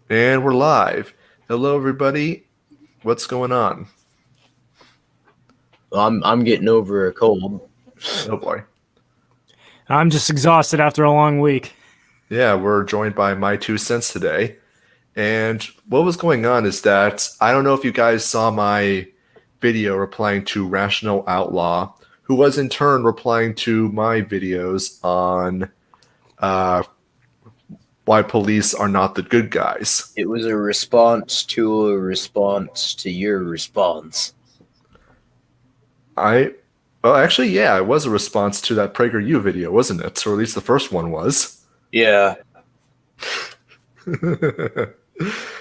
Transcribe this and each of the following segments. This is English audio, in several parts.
And we're live. Hello, everybody. What's going on? I'm getting over a cold. Oh boy. I'm just exhausted after a long week. Yeah, we're joined by my 2 cents today. And what was going on is that I don't know if you guys saw my video replying to Rational Outlaw, who was in turn replying to my videos on uh, why police are not the good guys. It was a response to your response. Well, actually, yeah, it was a response to that PragerU video, wasn't it? Or at least the first one was. Yeah.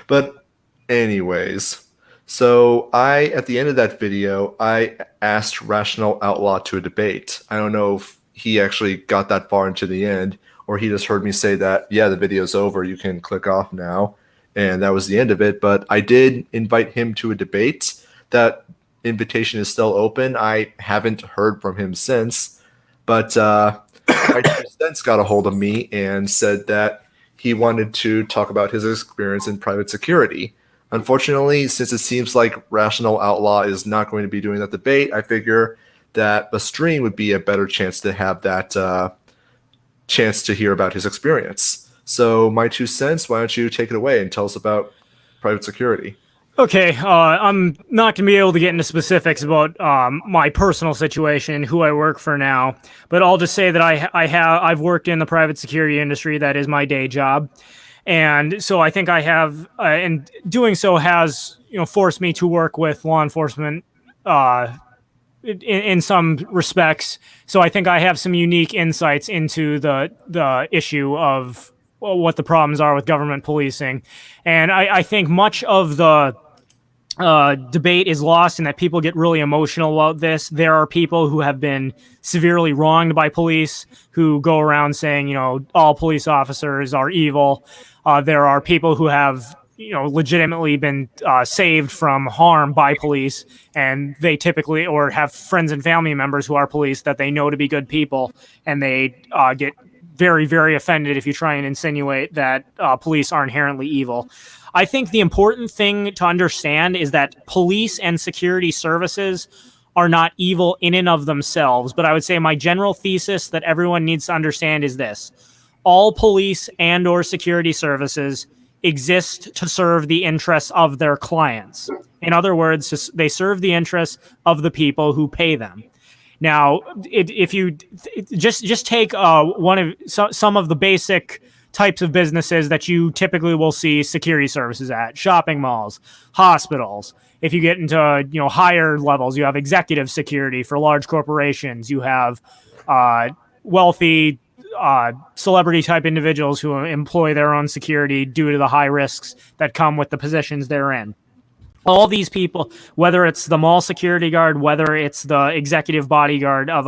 But anyways, so at the end of that video, I asked Rational Outlaw to a debate. I don't know if he actually got that far into the end, or he just heard me say that, yeah, the video's over, you can click off now. And that was the end of it. But I did invite him to a debate. That invitation is still open. I haven't heard from him since. But my 2 cents got a hold of me and said that he wanted to talk about his experience in private security. Unfortunately, since it seems like Rational Outlaw is not going to be doing that debate, I figure that a stream would be a better chance to have that chance to hear about his experience. So, my 2 cents, why don't you take it away and tell us about private security? Okay, I'm not going to be able to get into specifics about my personal situation, who I work for now, but I'll just say that I've worked in the private security industry. That is my day job, and so I think I have, and doing so has forced me to work with law enforcement in some respects. So I think I have some unique insights into the issue of what the problems are with government policing, and I think much of the debate is lost in that people get really emotional about this. There are people who have been severely wronged by police who go around saying, all police officers are evil. There are people who have, legitimately been saved from harm by police, and they typically or have friends and family members who are police that they know to be good people, and they get very, very offended if you try and insinuate that police are inherently evil. I think the important thing to understand is that police and security services are not evil in and of themselves. But I would say my general thesis that everyone needs to understand is this: all police and or security services exist to serve the interests of their clients. In other words, they serve the interests of the people who pay them. Now, if you just take some of the basic types of businesses that you typically will see security services at: shopping malls, hospitals. If you get into higher levels, you have executive security for large corporations. You have wealthy celebrity type individuals who employ their own security due to the high risks that come with the positions they're in. All these people, whether it's the mall security guard, whether it's the executive bodyguard of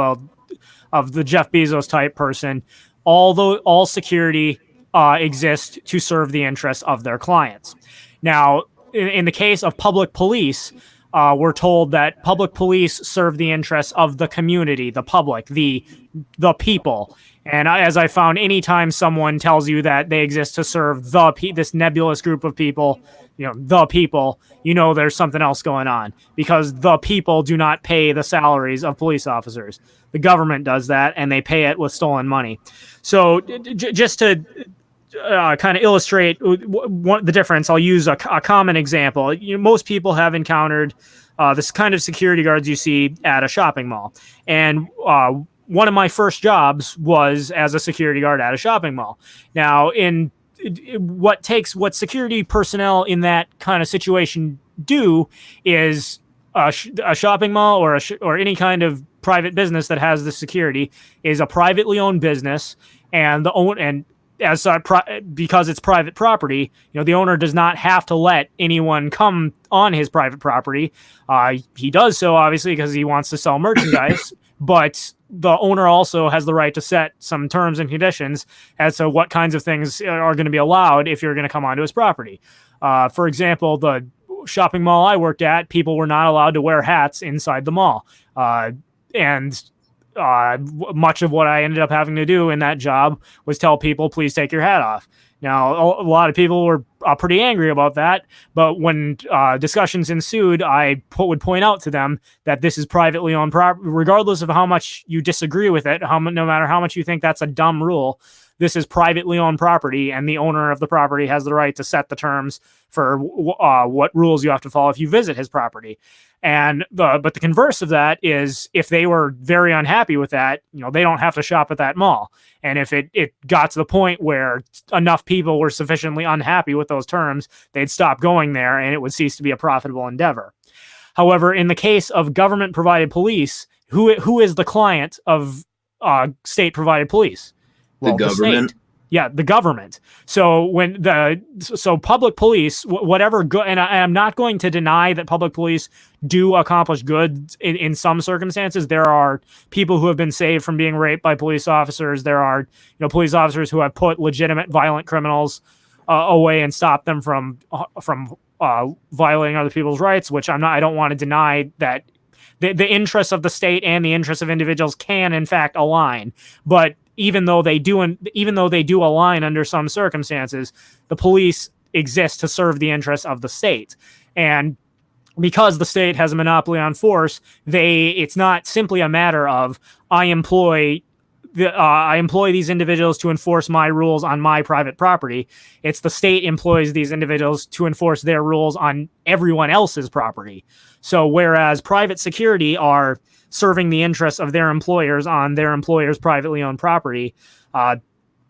the Jeff Bezos type person, all security exist to serve the interests of their clients. Now, in the case of public police, we're told that public police serve the interests of the community, the public, the people. And as I found, anytime someone tells you that they exist to serve this nebulous group of people, the people, there's something else going on, because the people do not pay the salaries of police officers. The government does that, and they pay it with stolen money. So just to kind of illustrate the difference, I'll use a common example. Most people have encountered this kind of security guards you see at a shopping mall. And one of my first jobs was as a security guard at a shopping mall. Now, what security personnel in that kind of situation do is a shopping mall or any kind of private business that has the security is a privately owned business, and because it's private property, the owner does not have to let anyone come on his private property. He does so obviously because he wants to sell merchandise, but the owner also has the right to set some terms and conditions as to what kinds of things are going to be allowed if you're going to come onto his property. For example, the shopping mall I worked at, people were not allowed to wear hats inside the mall. And much of what I ended up having to do in that job was tell people, please take your hat off. Now, a lot of people were pretty angry about that, but when discussions ensued, I would point out to them that this is privately owned property, regardless of how much you disagree with it, no matter how much you think that's a dumb rule. This is privately owned property, and the owner of the property has the right to set the terms for what rules you have to follow if you visit his property. And but the converse of that is, if they were very unhappy with that, they don't have to shop at that mall. And if it got to the point where enough people were sufficiently unhappy with those terms, they'd stop going there, and it would cease to be a profitable endeavor. However, in the case of government-provided police, who is the client of state-provided police? Well, the government. State. Yeah, the government. So public police, whatever good, and I'm not going to deny that public police do accomplish good in some circumstances. There are people who have been saved from being raped by police officers. There are police officers who have put legitimate violent criminals away and stopped them from violating other people's rights. Which I don't want to deny that the interests of the state and the interests of individuals can in fact align, but even though they do align under some circumstances, the police exist to serve the interests of the state. And because the state has a monopoly on force, it's not simply a matter of I employ these individuals to enforce my rules on my private property. It's the state employs these individuals to enforce their rules on everyone else's property. So whereas private security are serving the interests of their employers on their employers' privately owned property,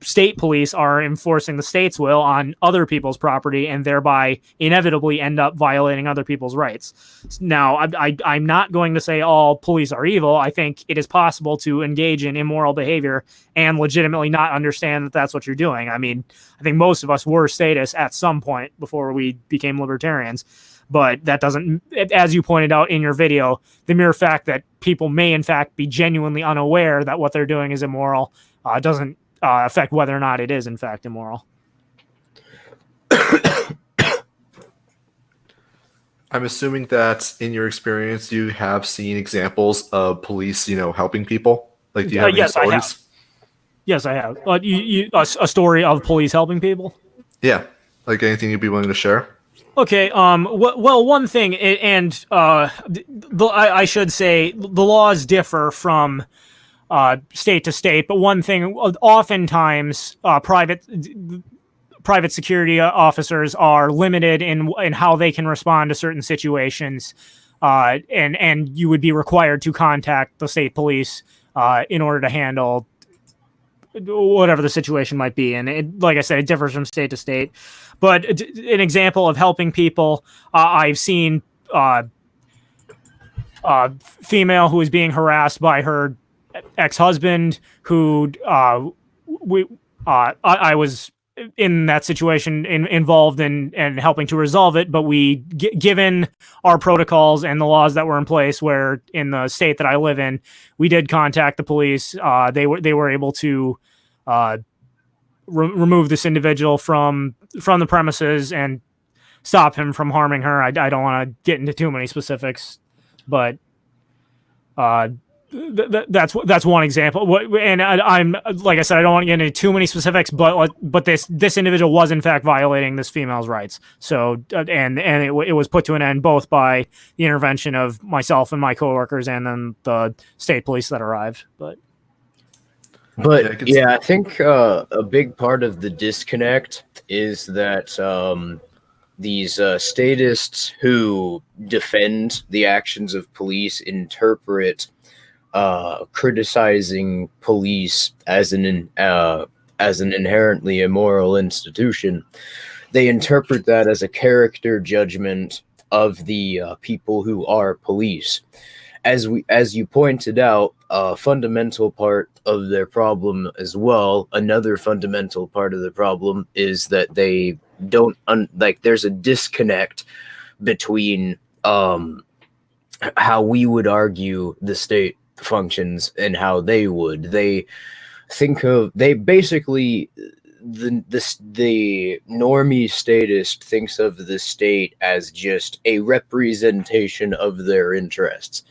state police are enforcing the state's will on other people's property, and thereby inevitably end up violating other people's rights. Now, I'm not going to say all police are evil. I think it is possible to engage in immoral behavior and legitimately not understand that that's what you're doing. I mean, I think most of us were statists at some point before we became libertarians. But that doesn't, as you pointed out in your video, the mere fact that people may in fact be genuinely unaware that what they're doing is immoral doesn't affect whether or not it is in fact immoral. I'm assuming that in your experience, you have seen examples of police, helping people. Like, do you have any stories? Yes, I have. A story of police helping people? Yeah. Like anything you'd be willing to share? Okay. Well, one thing, and I should say the laws differ from state to state, but one thing, oftentimes private security officers are limited in how they can respond to certain situations, and you would be required to contact the state police in order to handle whatever the situation might be. And like I said, it differs from state to state. But an example of helping people, I've seen female who is being harassed by her ex-husband, who I was in that situation involved in helping to resolve it. But given our protocols and the laws that were in place, where in the state that I live in, we did contact the police. They were able to remove this individual from the premises and stop him from harming her. I don't want to get into too many specifics, but that's one example. And I'm like I said, I don't want to get into too many specifics, but this individual was in fact violating this female's rights. So and it was put to an end both by the intervention of myself and my coworkers, and then the state police that arrived. But I think a big part of the disconnect is that these statists who defend the actions of police interpret criticizing police as an inherently immoral institution. They interpret that as a character judgment of the people who are police. As you pointed out, a fundamental part of their problem as well, another fundamental part of the problem is that they don't there's a disconnect between how we would argue the state functions and how they would. The normie statist thinks of the state as just a representation of their interests.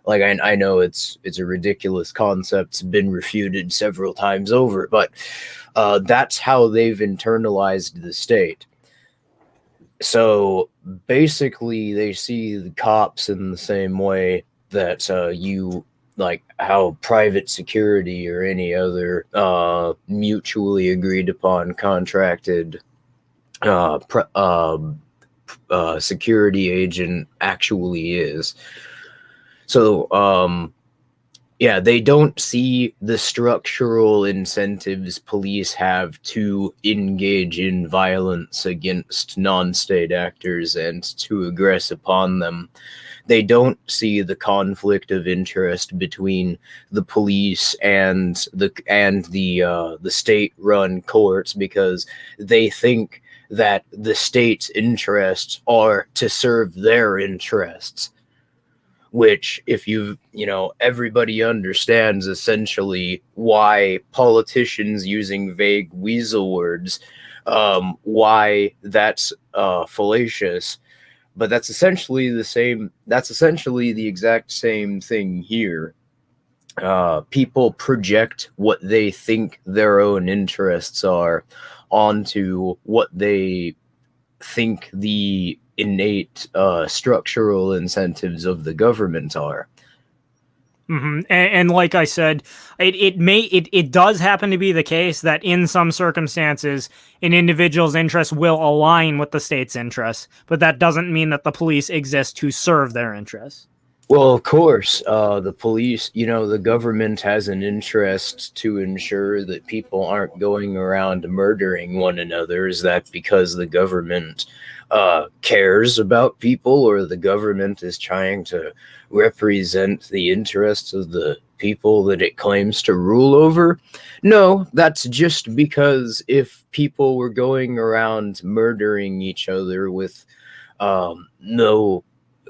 Like I know it's a ridiculous concept, it's been refuted several times over, but that's how they've internalized the state. So basically, they see the cops in the same way that you like how private security or any other mutually agreed upon contracted uh, pr- uh, security agent actually is. So, yeah, they don't see the structural incentives police have to engage in violence against non-state actors and to aggress upon them. They don't see the conflict of interest between the police and the state-run courts, because they think that the state's interests are to serve their interests, which, if everybody understands essentially why politicians using vague weasel words, why that's fallacious. But that's essentially the exact same thing here. People project what they think their own interests are onto what they think the innate structural incentives of the government are. And like I said, it does happen to be the case that in some circumstances, an individual's interests will align with the state's interests, but that doesn't mean that the police exist to serve their interests. Well, of course, the police, the government has an interest to ensure that people aren't going around murdering one another. Is that because the government cares about people, or the government is trying to represent the interests of the people that it claims to rule over? No, that's just because if people were going around murdering each other with no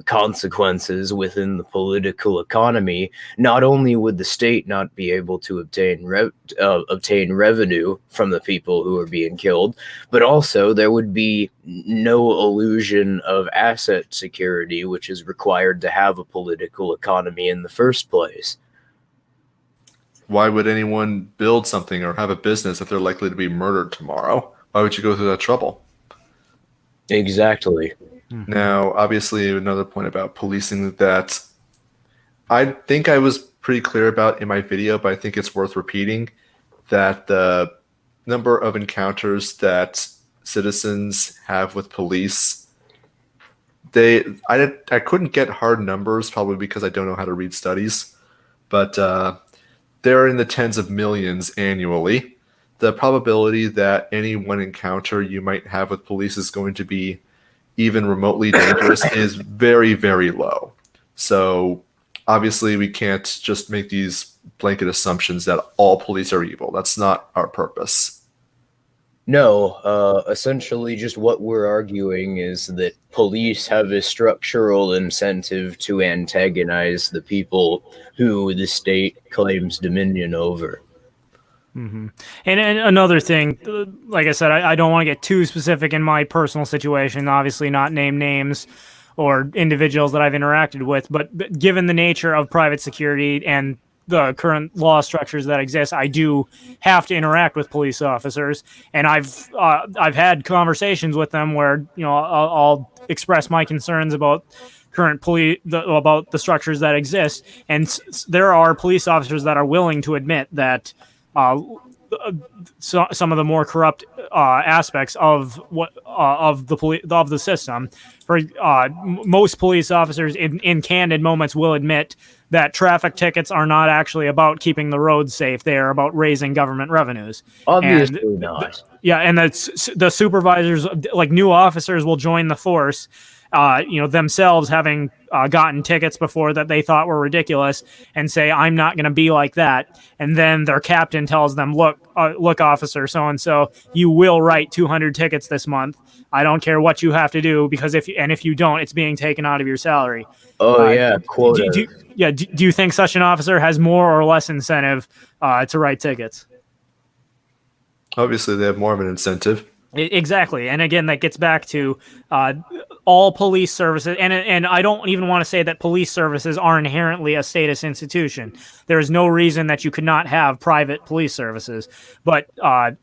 consequences within the political economy, not only would the state not be able to obtain revenue from the people who are being killed, but also there would be no illusion of asset security, which is required to have a political economy in the first place. Why would anyone build something or have a business if they're likely to be murdered tomorrow? Why would you go through that trouble? Exactly. Now, obviously, another point about policing that I think I was pretty clear about in my video, but I think it's worth repeating, that the number of encounters that citizens have with police, I couldn't get hard numbers, probably because I don't know how to read studies, but they're in the tens of millions annually. The probability that any one encounter you might have with police is going to be even remotely dangerous is very, very low. So obviously we can't just make these blanket assumptions that all police are evil. That's not our purpose. No, essentially, just what we're arguing is that police have a structural incentive to antagonize the people who the state claims dominion over. And another thing, like I said, I don't want to get too specific in my personal situation, obviously not name names or individuals that I've interacted with, but given the nature of private security and the current law structures that exist, I do have to interact with police officers, and I've had conversations with them where I'll express my concerns about about the structures that exist, and there are police officers that are willing to admit that some of the more corrupt aspects of the system. For most police officers, in candid moments, will admit that traffic tickets are not actually about keeping the roads safe; they are about raising government revenues. Obviously not. Yeah, and the supervisors, like new officers, will join the force. Themselves having gotten tickets before that they thought were ridiculous, and say, I'm not going to be like that. And then their captain tells them, look, officer so-and-so, you will write 200 tickets this month. I don't care what you have to do, because if you don't, it's being taken out of your salary. Oh, yeah, quota. Do you think such an officer has more or less incentive to write tickets? Obviously, they have more of an incentive. Exactly. And again, that gets back to all police services, and I don't even want to say that police services are inherently a status institution. There is no reason that you could not have private police services, but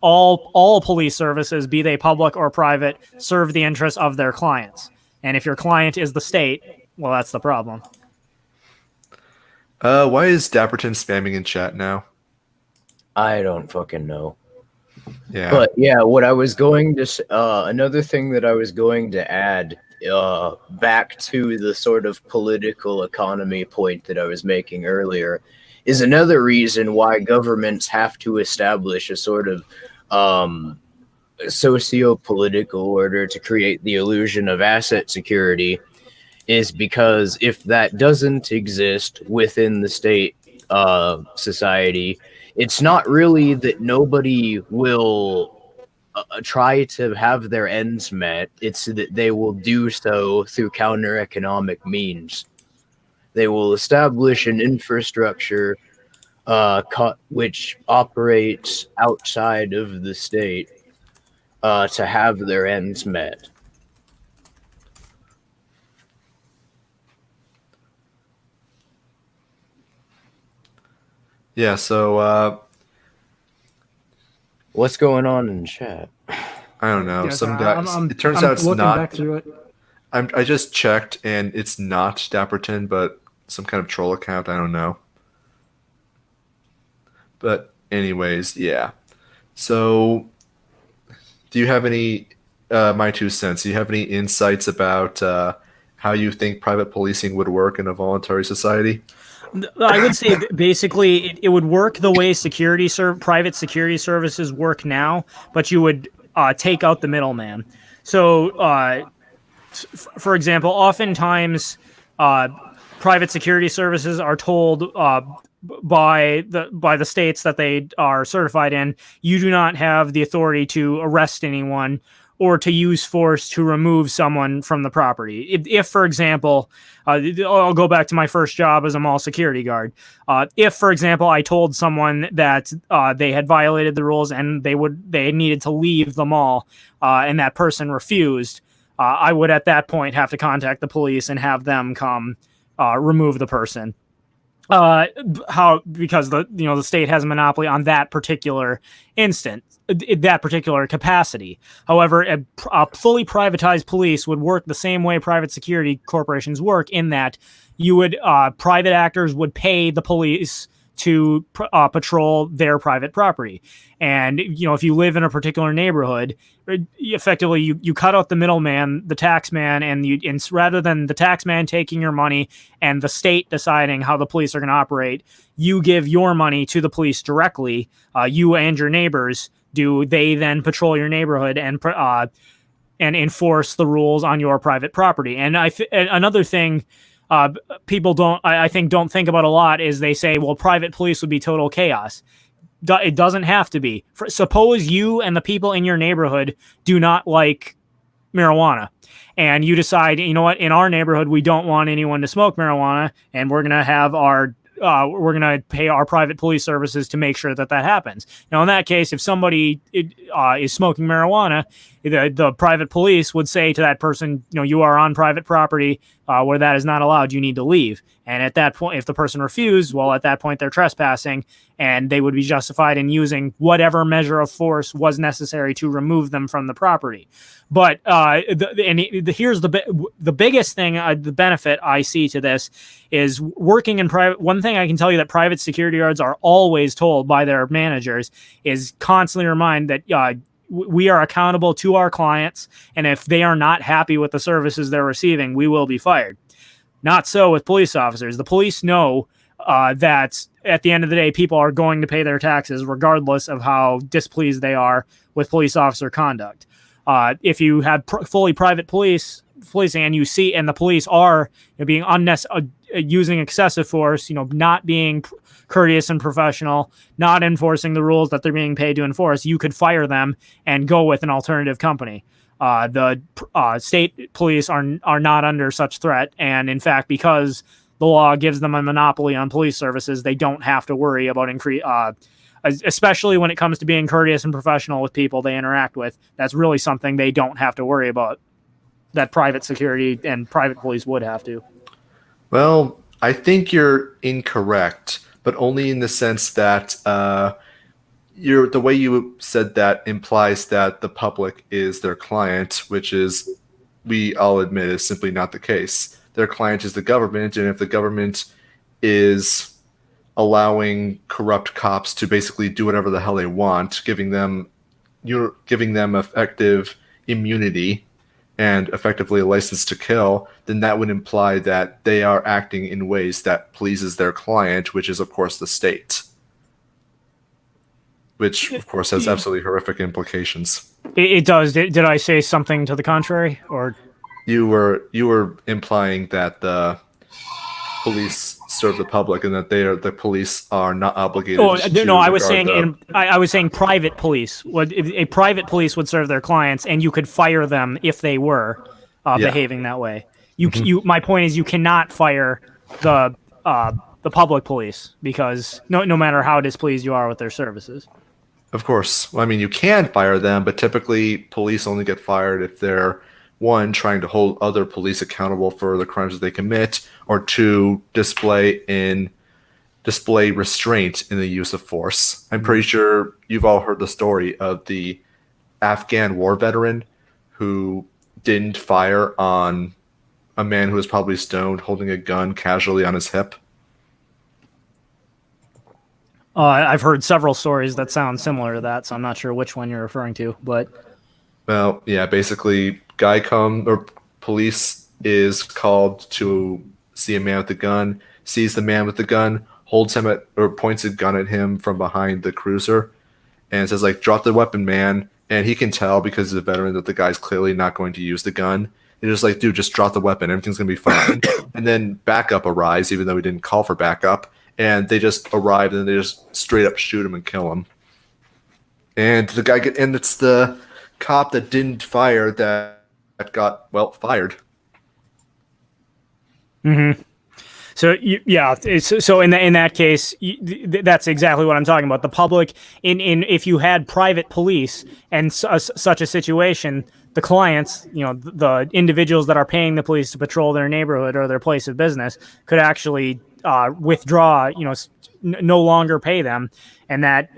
all police services, be they public or private, serve the interests of their clients. And if your client is the state, well, that's the problem. Why is Dapperton spamming in chat now? I don't fucking know. Yeah. But yeah, what I was going to another thing that I was going to add back to the sort of political economy point that I was making earlier is another reason why governments have to establish a sort of socio-political order to create the illusion of asset security, is because if that doesn't exist within the state society, it's not really that nobody will try to have their ends met. It's that they will do so through counter-economic means. They will establish an infrastructure which operates outside of the state to have their ends met. Yeah, so what's going on in chat? I don't know. Yeah, Some sorry, guys. It turns out it's looking not. back through it. I just checked, and it's not Dapperton, but some kind of troll account. I don't know. But anyways, yeah. So, do you have any? My 2 cents. Do you have any insights about how you think private policing would work in a voluntary society? I would say basically it would work the way private security services work now, but you would take out the middleman. So, for example, oftentimes private security services are told by the states that they are certified in, you do not have the authority to arrest anyone or to use force to remove someone from the property. If for example, I'll go back to my first job as a mall security guard. If, for example, I told someone that they had violated the rules and they needed to leave the mall, and that person refused, I would at that point have to contact the police and have them come remove the person. Because the state has a monopoly on that particular instance, that particular capacity. However, a fully privatized police would work the same way private security corporations work, in that you would private actors would pay the police to patrol their private property. And if you live in a particular neighborhood, effectively you cut out the middleman, the tax man, and rather than the tax man taking your money and the state deciding how the police are going to operate, you give your money to the police directly. You and your neighbors do. They then patrol your neighborhood and enforce the rules on your private property. And another thing people don't think about a lot is they say, well, private police would be total chaos. It doesn't have to be. Suppose you and the people in your neighborhood do not like marijuana, and you decide, you know what, in our neighborhood we don't want anyone to smoke marijuana, and we're gonna have we're going to pay our private police services to make sure that happens. Now, in that case, if somebody is smoking marijuana, the private police would say to that person, you are on private property where that is not allowed. You need to leave. And at that point, if the person refused, well, at that point, they're trespassing, and they would be justified in using whatever measure of force was necessary to remove them from the property. But here's the biggest thing, the benefit I see to this is working in private. One thing I can tell you that private security guards are always told by their managers is constantly remind that we are accountable to our clients, and if they are not happy with the services they're receiving, we will be fired. Not so with police officers. The police know that at the end of the day, people are going to pay their taxes regardless of how displeased they are with police officer conduct. If you have fully private policing, and the police are being using excessive force, not being courteous and professional, not enforcing the rules that they're being paid to enforce, you could fire them and go with an alternative company. The state police are not under such threat, and in fact, because the law gives them a monopoly on police services, they don't have to worry about especially when it comes to being courteous and professional with people they interact with. That's really something they don't have to worry about. that private security and private police would have to. Well, I think you're incorrect, but only in the sense that the way you said that implies that the public is their client, which is, we all admit, is simply not the case. Their client is the government, and if the government is allowing corrupt cops to basically do whatever the hell they want, you're giving them effective immunity and effectively a license to kill, then that would imply that they are acting in ways that pleases their client, which is of course the state. Which of course has absolutely horrific implications. It does. Did I say something to the contrary, or You were implying that the police serve the public and that the police are not obligated to no, I was saying regard I was saying private police would, a private police would serve their clients, and you could fire them if they were behaving that way. My point is, you cannot fire the public police, because no matter how displeased you are with their services. Of course. Well, I mean, you can fire them, but typically police only get fired if they're, one, trying to hold other police accountable for the crimes that they commit, or two, display restraint in the use of force. I'm pretty sure you've all heard the story of the Afghan war veteran who didn't fire on a man who was probably stoned holding a gun casually on his hip. I've heard several stories that sound similar to that, so I'm not sure which one you're referring to. But well, yeah, basically, police is called to see a man with a gun, sees the man with the gun, holds him or points a gun at him from behind the cruiser, and says, like, drop the weapon, man. And he can tell, because he's a veteran, that the guy's clearly not going to use the gun. He's just like, dude, just drop the weapon. Everything's going to be fine. And then backup arrives, even though he didn't call for backup. And they just arrive, and they just straight up shoot him and kill him. And and it's the cop that didn't fire that got, well, fired. Mm-hmm. So so in that case, that's exactly what I'm talking about. The public, if you had private police and such a situation, the clients, the individuals that are paying the police to patrol their neighborhood or their place of business, could actually withdraw, no longer pay them, and that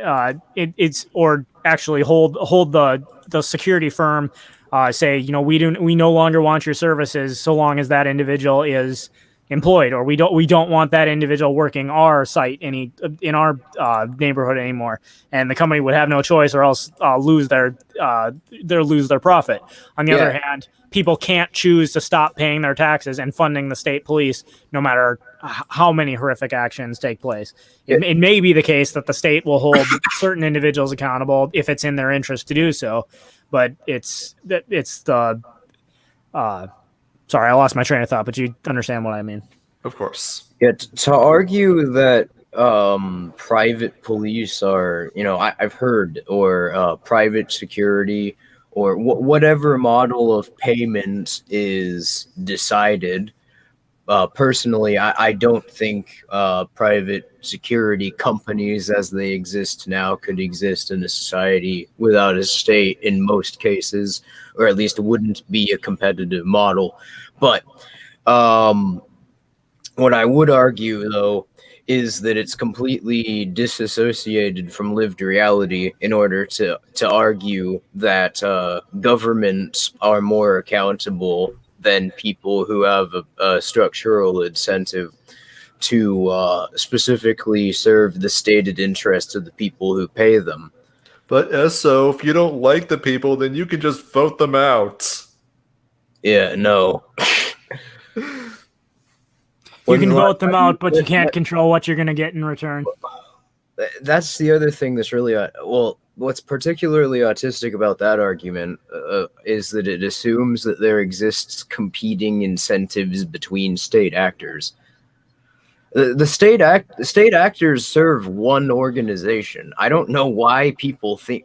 it's or actually hold the security firm, say, we no longer want your services so long as that individual is employed, or we don't want that individual working our site in our neighborhood anymore, and the company would have no choice, or else lose their profit. On the other hand, people can't choose to stop paying their taxes and funding the state police, no matter how many horrific actions take place. It may be the case that the state will hold certain individuals accountable if it's in their interest to do so, but it's the sorry, I lost my train of thought, but you understand what I mean. Of course. Yeah, to argue that private police are, I've heard, or private security, or whatever model of payment is decided. Personally, I don't think private security companies as they exist now could exist in a society without a state in most cases, or at least it wouldn't be a competitive model. But what I would argue, though, is that it's completely disassociated from lived reality in order to argue that governments are more accountable than people who have a structural incentive to specifically serve the stated interests of the people who pay them. But so if you don't like the people, then you can just vote them out. Yeah, no. You can vote them out, but you can't control what you're going to get in return. That's the other thing that's really what's particularly autistic about that argument is that it assumes that there exists competing incentives between state actors. The state actors serve one organization. I don't know why people think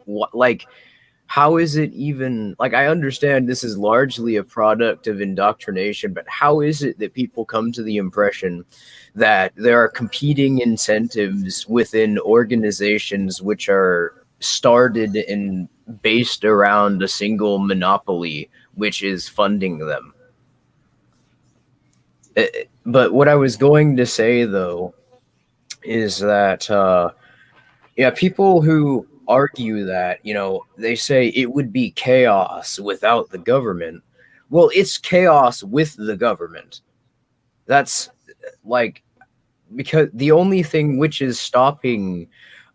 how is it even, I understand this is largely a product of indoctrination, but how is it that people come to the impression that there are competing incentives within organizations which are started and based around a single monopoly, which is funding them. But what I was going to say, though, is that yeah, people who argue that, they say it would be chaos without the government. Well, it's chaos with the government. That's like, because the only thing which is stopping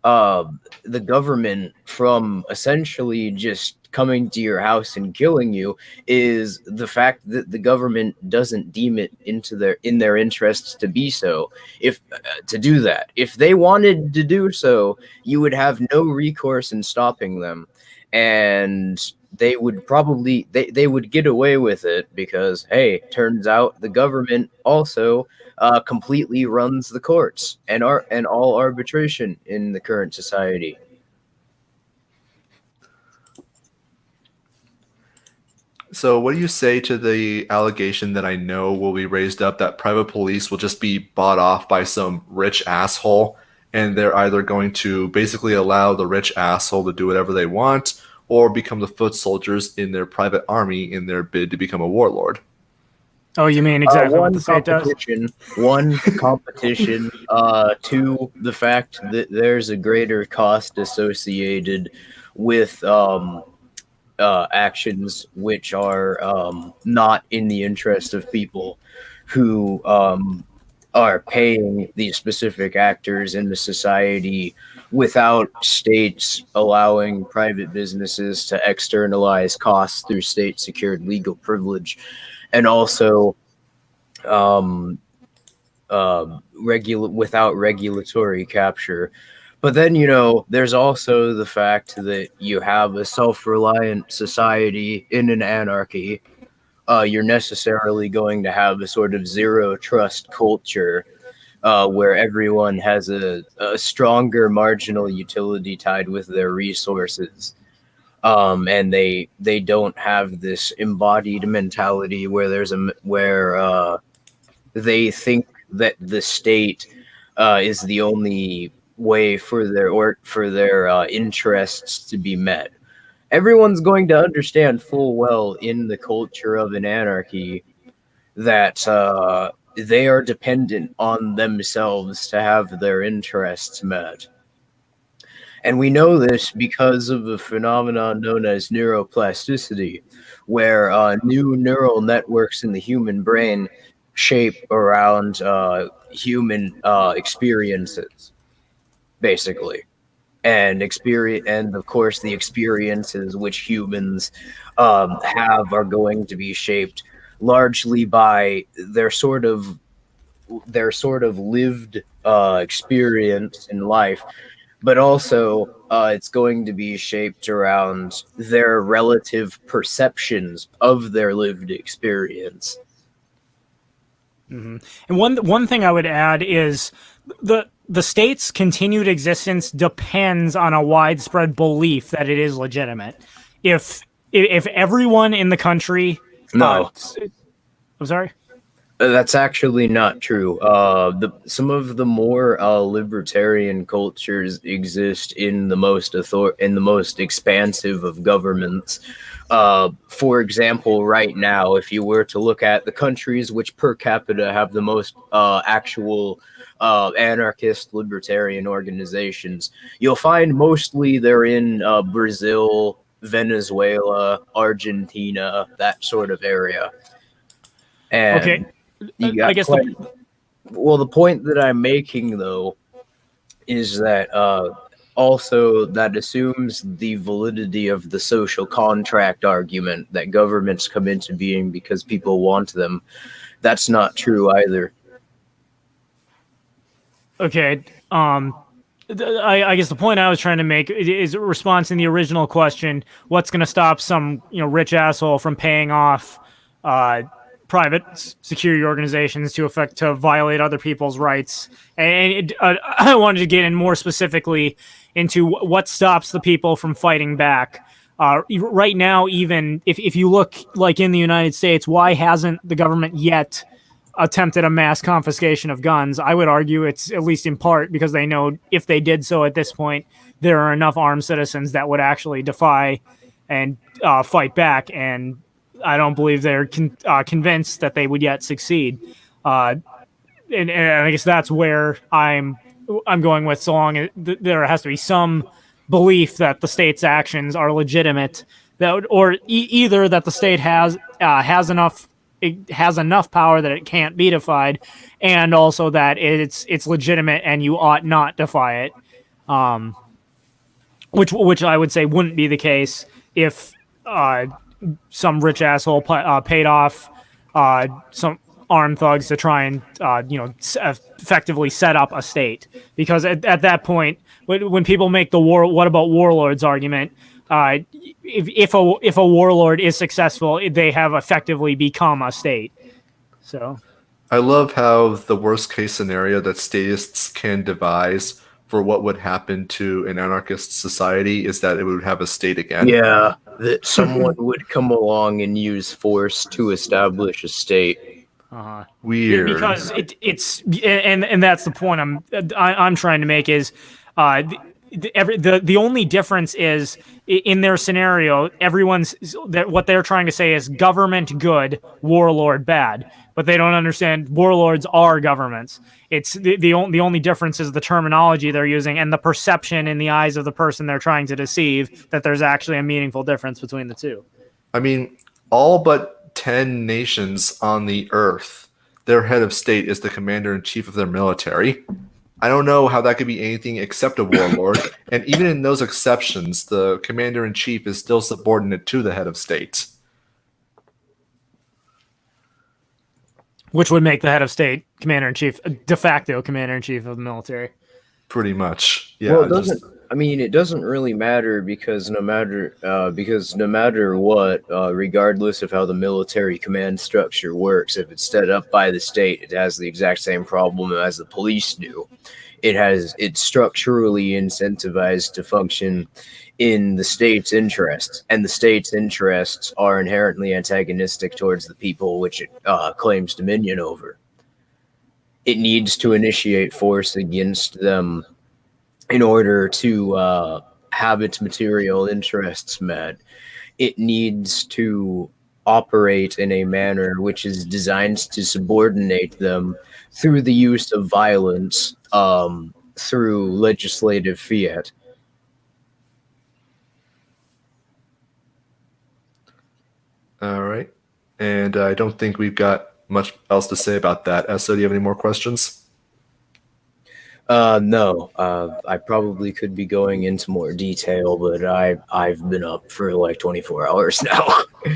uh, the government from essentially just coming to your house and killing you is the fact that the government doesn't deem it in their interests to be so. If to do that, if they wanted to do so, you would have no recourse in stopping them, and they would probably they would get away with it because, hey, turns out the government also completely runs the courts and all arbitration in the current society. So, what do you say to the allegation that I know will be raised up that private police will just be bought off by some rich asshole, and they're either going to basically allow the rich asshole to do whatever they want, or become the foot soldiers in their private army in their bid to become a warlord? Oh, you mean exactly what One the state does? competition, to the fact that there's a greater cost associated with actions which are not in the interest of people who are paying these specific actors in the society without states allowing private businesses to externalize costs through state secured legal privilege, and also without regulatory capture. But then, there's also the fact that you have a self-reliant society in an anarchy. You're necessarily going to have a sort of zero trust culture where everyone has a stronger marginal utility tied with their resources. And they don't have this embodied mentality where they think that the state is the only way for their interests to be met. Everyone's going to understand full well in the culture of an anarchy that they are dependent on themselves to have their interests met. And we know this because of a phenomenon known as neuroplasticity, where new neural networks in the human brain shape around human experiences, basically. And of course, the experiences which humans have are going to be shaped largely by their sort of lived experience in life, but also it's going to be shaped around their relative perceptions of their lived experience. Mm-hmm. And one thing I would add is the state's continued existence depends on a widespread belief that it is legitimate. If everyone in the country, No, I'm sorry. That's actually not true. Some of the more libertarian cultures exist in the most expansive of governments. For example, right now, if you were to look at the countries which per capita have the most actual anarchist libertarian organizations, you'll find mostly they're in Brazil, Venezuela, Argentina, that sort of area. And Okay. I guess the point that I'm making, though, is that also that assumes the validity of the social contract argument that governments come into being because people want them. That's not true either. Okay. I guess the point I was trying to make is a response in the original question: what's going to stop some rich asshole from paying off private security organizations to violate other people's rights? And I wanted to get in more specifically into what stops the people from fighting back. Right now, even if you look like in the United States, why hasn't the government yet attempted a mass confiscation of guns. I would argue it's at least in part because they know if they did so at this point, there are enough armed citizens that would actually defy and fight back. And I don't believe they're convinced that they would yet succeed. And I guess that's where I'm going with. So long as there has to be some belief that the state's actions are legitimate, that or either that the state has enough. It has enough power that it can't be defied, and also that it's legitimate and you ought not defy it. Which I would say wouldn't be the case if some rich asshole paid off some armed thugs to try and effectively set up a state. Because at that point, when people make the what about warlords argument, if a warlord is successful, they have effectively become a state. So I love how the worst case scenario that statists can devise for what would happen to an anarchist society is that it would have a state again. Yeah, that someone would come along and use force to establish a state. Weird. Because it's and that's the point I'm trying to make is the only difference is in their scenario, what they're trying to say is government good, warlord bad, but they don't understand warlords are governments. It's the only difference is the terminology they're using and the perception in the eyes of the person they're trying to deceive that there's actually a meaningful difference between the two. I mean, all but 10 nations on the earth, their head of state is the commander-in-chief of their military. I don't know how that could be anything except a warlord. And even in those exceptions, the commander-in-chief is still subordinate to the head of state. Which would make the head of state commander-in-chief, de facto commander-in-chief of the military. Pretty much. Yeah. Well, it doesn't really matter because no matter what, regardless of how the military command structure works, if it's set up by the state, it has the exact same problem as the police do. It's structurally incentivized to function in the state's interests, and the state's interests are inherently antagonistic towards the people which it claims dominion over. It needs to initiate force against them in order to have its material interests met. It needs to operate in a manner which is designed to subordinate them through the use of violence, through legislative fiat. All right. And I don't think we've got much else to say about that. So do you have any more questions? No. I probably could be going into more detail, but I've been up for like 24 hours now.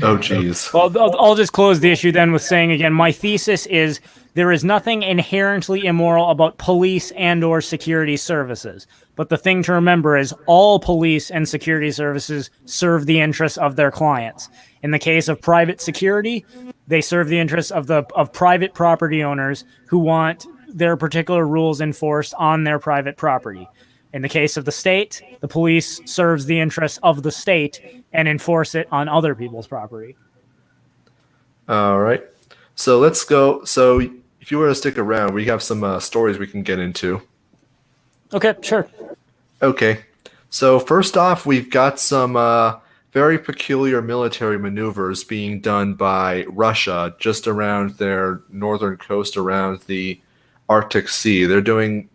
Oh, geez. Well, I'll just close the issue then with saying again, my thesis is there is nothing inherently immoral about police and or security services. But the thing to remember is all police and security services serve the interests of their clients. In the case of private security, they serve the interests of private property owners who want their particular rules enforced on their private property. In the case of the state, the police serves the interests of the state and enforce it on other people's property. All right. So let's go. So if you were to stick around, we have some stories we can get into. Okay, sure. Okay. So first off, we've got some very peculiar military maneuvers being done by Russia just around their northern coast around the Arctic Sea. They're doing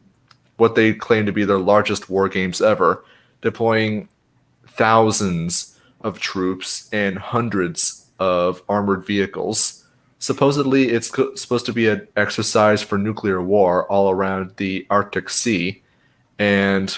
what they claim to be their largest war games ever, deploying thousands of troops and hundreds of armored vehicles. Supposedly, it's supposed to be an exercise for nuclear war all around the Arctic Sea, and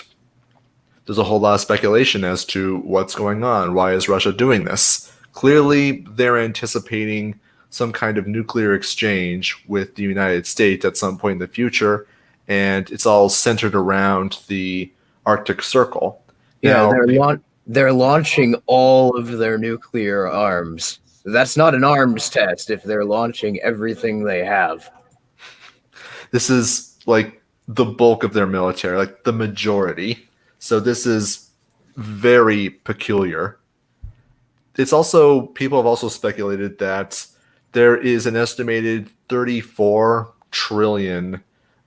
there's a whole lot of speculation as to what's going on. Why is Russia doing this? Clearly, they're anticipating some kind of nuclear exchange with the United States at some point in the future, and it's all centered around the Arctic Circle. Yeah, they're launching all of their nuclear arms. That's not an arms test if they're launching everything they have. This is like the bulk of their military, like the majority. So this is very peculiar. It's also, people have also speculated that there is an estimated $34 trillion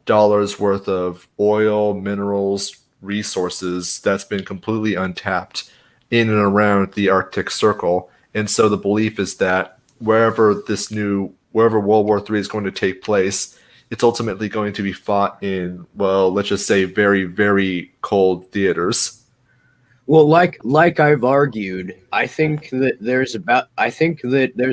worth of oil, minerals, resources that's been completely untapped in and around the Arctic Circle. And so the belief is that wherever World War III is going to take place, it's ultimately going to be fought in, well, let's just say very, very cold theaters. Well, like I've argued, I think that there's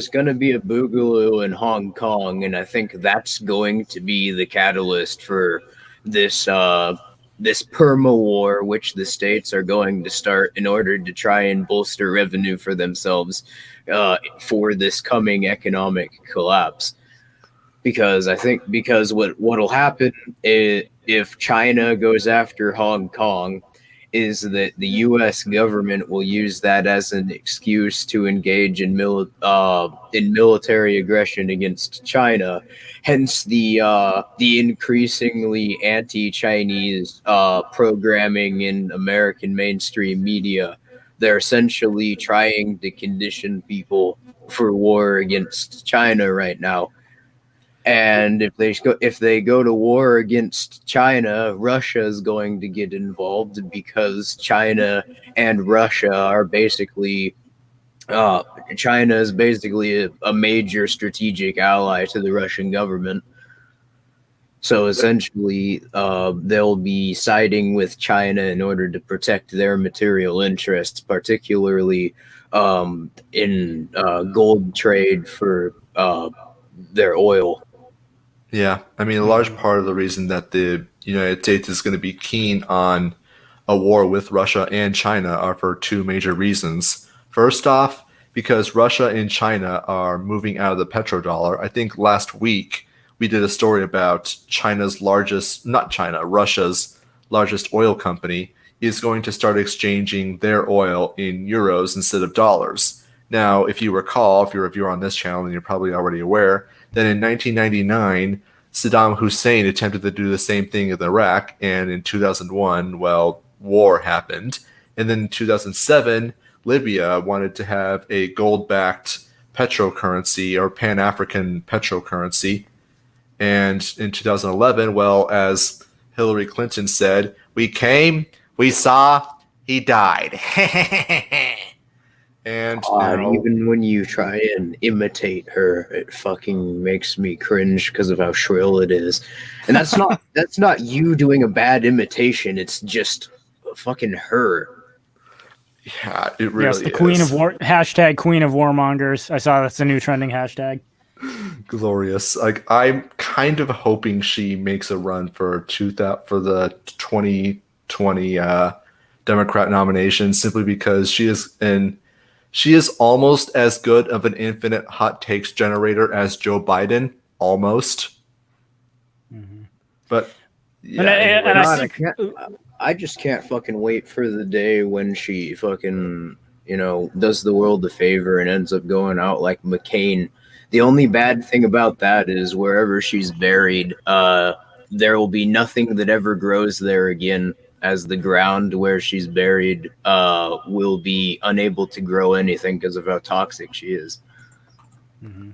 going to be a boogaloo in Hong Kong, and I think that's going to be the catalyst for this perma war, which the states are going to start in order to try and bolster revenue for themselves for this coming economic collapse. Because what'll happen if China goes after Hong Kong is that the U.S. government will use that as an excuse to engage in military aggression against China. Hence the increasingly anti-Chinese programming in American mainstream media. They're essentially trying to condition people for war against China right now. And if they go to war against China, Russia is going to get involved because China and Russia are basically China is basically a major strategic ally to the Russian government. So essentially, they'll be siding with China in order to protect their material interests, particularly in gold trade for their oil. Yeah, I mean, a large part of the reason that the United States is going to be keen on a war with Russia and China are for two major reasons. First off, because Russia and China are moving out of the petrodollar. I think last week we did a story about Russia's largest oil company is going to start exchanging their oil in euros instead of dollars. Now, if you recall, if you're a viewer on this channel, then you're probably already aware that in 1999, Saddam Hussein attempted to do the same thing in Iraq, and in 2001, well, war happened. And then in 2007, Libya wanted to have a gold-backed petrocurrency or Pan-African petrocurrency. And in 2011, well, as Hillary Clinton said, we came, we saw, he died. And now, even when you try and imitate her, it fucking makes me cringe because of how shrill it is. And that's not you doing a bad imitation. It's just fucking her. Yeah, it really is. Yes, the Queen of War hashtag Queen of Warmongers. I saw that's a new trending hashtag. Glorious. Like, I'm kind of hoping she makes a run for the 2020 Democrat nomination, simply because she is almost as good of an infinite hot takes generator as Joe Biden, almost. Mm-hmm. But yeah, I just can't fucking wait for the day when she fucking, does the world a favor and ends up going out like McCain. The only bad thing about that is wherever she's buried, there will be nothing that ever grows there again, as the ground where she's buried will be unable to grow anything because of how toxic she is. Mm-hmm.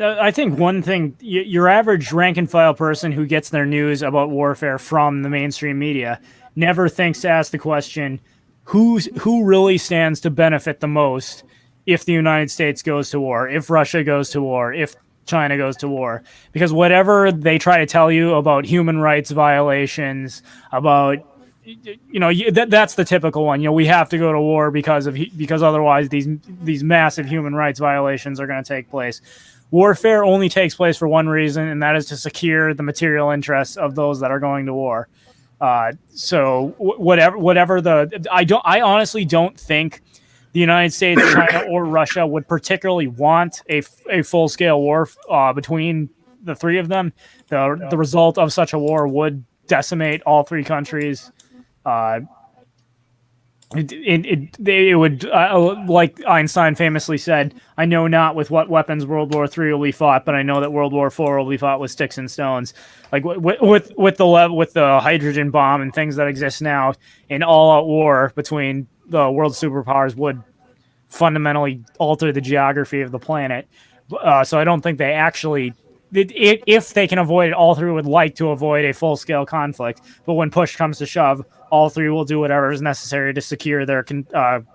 I think one thing, your average rank and file person who gets their news about warfare from the mainstream media never thinks to ask the question, who really stands to benefit the most if the United States goes to war, if Russia goes to war, if China goes to war? Because whatever they try to tell you about human rights violations, about that's the typical one. We have to go to war because otherwise these massive human rights violations are going to take place. Warfare only takes place for one reason, and that is to secure the material interests of those that are going to war. So whatever I honestly don't think the United States, China, or Russia would particularly want a full-scale war between the three of them. The result of such a war would decimate all three countries. It would, like Einstein famously said, I know not with what weapons World War III will be fought, but I know that World War IV will be fought with sticks and stones. Like with the hydrogen bomb and things that exist now, an all-out war between the world superpowers would fundamentally alter the geography of the planet. So I don't think they actually, if they can avoid it, all three would like to avoid a full-scale conflict. But when push comes to shove, all three will do whatever is necessary to secure their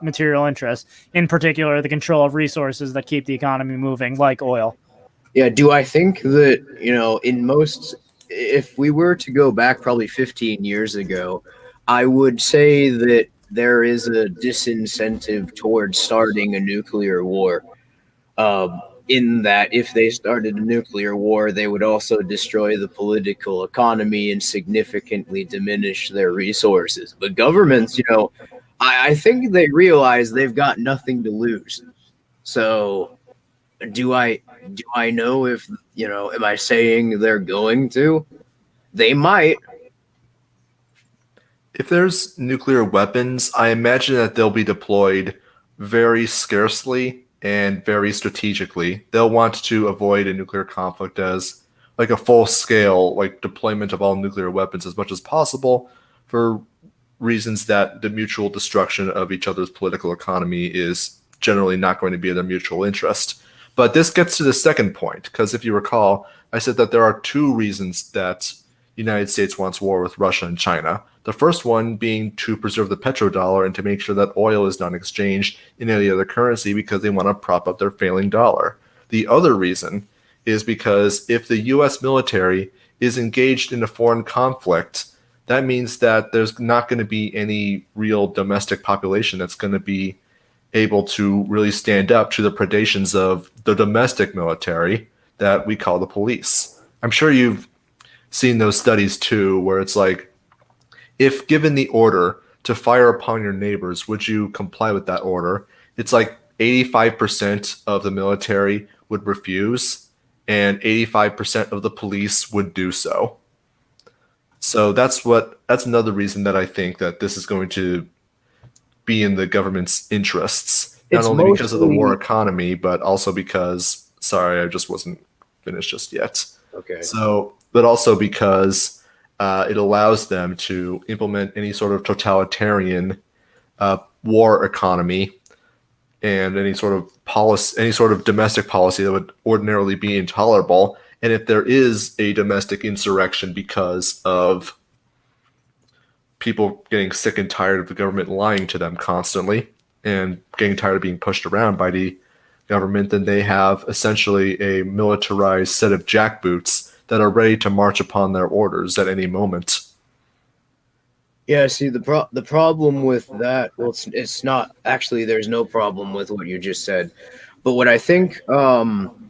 material interests, in particular the control of resources that keep the economy moving, like oil. Yeah, do I think that, in most, if we were to go back probably 15 years ago, I would say that there is a disincentive towards starting a nuclear war. In that, if they started a nuclear war, they would also destroy the political economy and significantly diminish their resources. But governments, I think they realize they've got nothing to lose. So do I know if, am I saying they're going to? They might. If there's nuclear weapons, I imagine that they'll be deployed very scarcely and very strategically. They'll want to avoid a nuclear conflict as like a full scale like deployment of all nuclear weapons as much as possible for reasons that the mutual destruction of each other's political economy is generally not going to be in their mutual interest. But this gets to the second point, because if you recall, I said that there are two reasons that the United States wants war with Russia and China. The first one being to preserve the petrodollar and to make sure that oil is not exchanged in any other currency because they want to prop up their failing dollar. The other reason is because if the US military is engaged in a foreign conflict, that means that there's not going to be any real domestic population that's going to be able to really stand up to the predations of the domestic military that we call the police. I'm sure you've seen those studies too, where it's like, if given the order to fire upon your neighbors, would you comply with that order? It's like 85% of the military would refuse, and 85% of the police would do so. So that's another reason that I think that this is going to be in the government's interests, not only because of the war economy, but also because, sorry, I just wasn't finished just yet. Okay. So, but also because it allows them to implement any sort of totalitarian war economy and any sort of policy, any sort of domestic policy that would ordinarily be intolerable. And if there is a domestic insurrection because of people getting sick and tired of the government lying to them constantly and getting tired of being pushed around by the government, then they have essentially a militarized set of jackboots that are ready to march upon their orders at any moment. Yeah, see, the problem with that, well, it's not actually, there's no problem with what you just said. But what I think,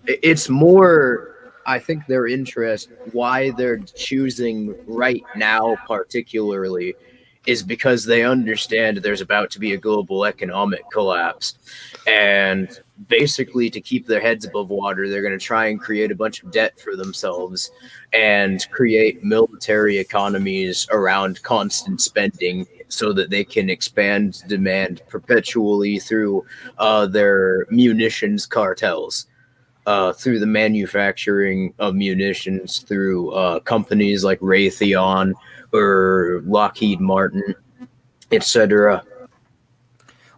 it's more, I think their interest, why they're choosing right now particularly, is because they understand there's about to be a global economic collapse. And basically, to keep their heads above water, they're going to try and create a bunch of debt for themselves and create military economies around constant spending so that they can expand demand perpetually through their munitions cartels. Through the manufacturing of munitions, through companies like Raytheon or Lockheed Martin, etc.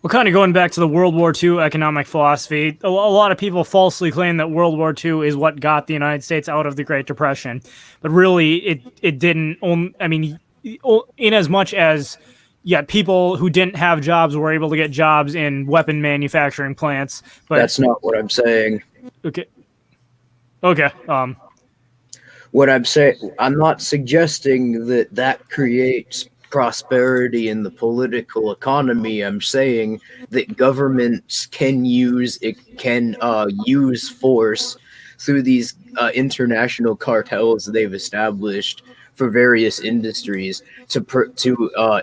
Well, kind of going back to the World War II economic philosophy, a lot of people falsely claim that World War II is what got the United States out of the Great Depression. But really, it didn't. I mean, in as much as, yeah, people who didn't have jobs were able to get jobs in weapon manufacturing plants. But that's not what I'm saying. Okay. What I'm saying, I'm not suggesting that creates prosperity in the political economy. I'm saying that governments can use force through these international cartels they've established for various industries to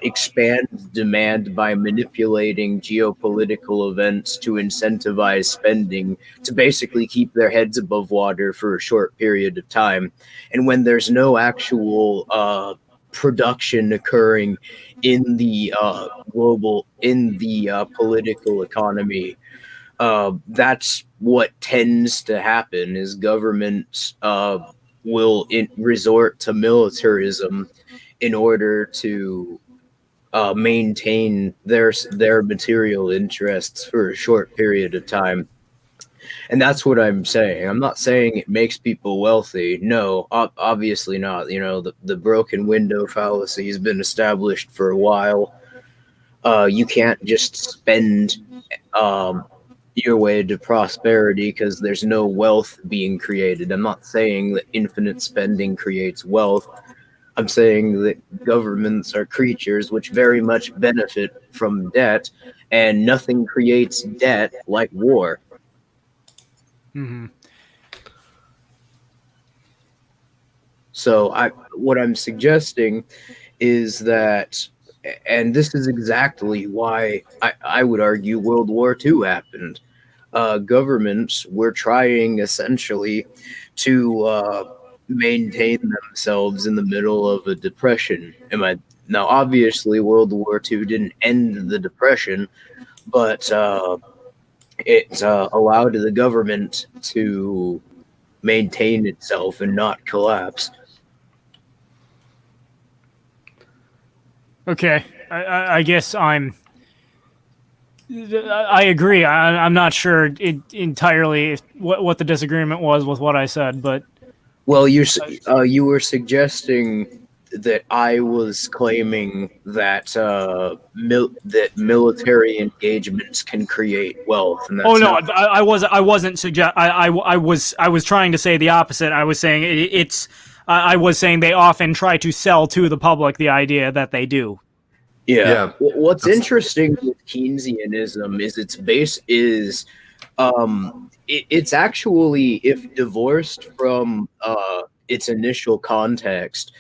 expand demand by manipulating geopolitical events to incentivize spending, to basically keep their heads above water for a short period of time. And when there's no actual production occurring in the political economy, that's what tends to happen. Is governments will resort to militarism in order to maintain their material interests for a short period of time. And that's what I'm saying. I'm not saying it makes people wealthy. No, obviously not. You know, the broken window fallacy has been established for a while. You can't just spend your way to prosperity because there's no wealth being created. I'm not saying that infinite spending creates wealth. I'm saying that governments are creatures which very much benefit from debt, and nothing creates debt like war. Mm-hmm. So what I'm suggesting is that, and this is exactly why I would argue World War II happened. Governments were trying essentially to maintain themselves in the middle of a depression. Now, obviously, World War II didn't end the depression, but it allowed the government to maintain itself and not collapse. Okay, I guess I agree. I'm not sure entirely what the disagreement was with what I said, but Well, you were suggesting that I was claiming that that military engagements can create wealth, and oh that's no, not. I wasn't suggest. I was trying to say the opposite. I was saying it's. I was saying they often try to sell to the public the idea that they do. Yeah. Yeah, What's that's interesting with Keynesianism is its base is it's actually, if divorced from its initial context,